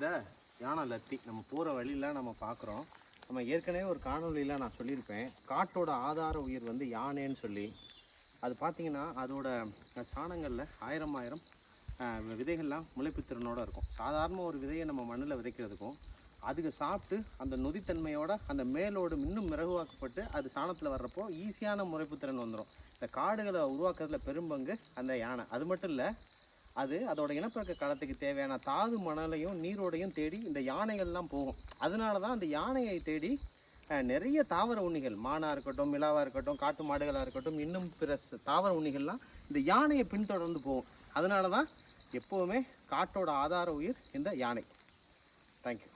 இந்த யானை லத்தி நம்ம போகிற வழியில் நம்ம பார்க்குறோம். நம்ம ஏற்கனவே ஒரு காணொலியில் நான் சொல்லியிருப்பேன், காட்டோட ஆதார உயிர் வந்து யானைன்னு சொல்லி. அது பார்த்திங்கன்னா அதோட சாணங்களில் ஆயிரம் விதைகள்லாம் முளைப்பு திறனோடு இருக்கும். சாதாரண ஒரு விதையை நம்ம மண்ணில் விதைக்கிறதுக்கும் அதுக்கு சாப்பிட்டு அந்த நொதித்தன்மையோட அந்த மேலோடு இன்னும் மிருகுவாக்கப்பட்டு அது சாணத்தில் வர்றப்போ ஈஸியான முளைப்புத்திறன் வந்துடும். இந்த காடுகளை உருவாக்குறதுல பெரும்பங்கு அந்த யானை. அது மட்டும் இல்லை, அது அதோட இனப்பெருக்க காலத்துக்கு தேவையான தாது மணலையும் நீரோடையும் தேடி இந்த யானைகள்லாம் போகும். அதனால தான் அந்த யானையை தேடி நிறைய தாவர உண்ணிகள், மானாக இருக்கட்டும், மிலாவாக இருக்கட்டும், காட்டு மாடுகளாக இருக்கட்டும், இன்னும் பிற தாவர உண்ணிகள்லாம் இந்த யானையை பின்தொடர்ந்து போகும். அதனால தான் எப்போவுமே காட்டோட ஆதார உயிர் இந்த யானை. தேங்க்யூ.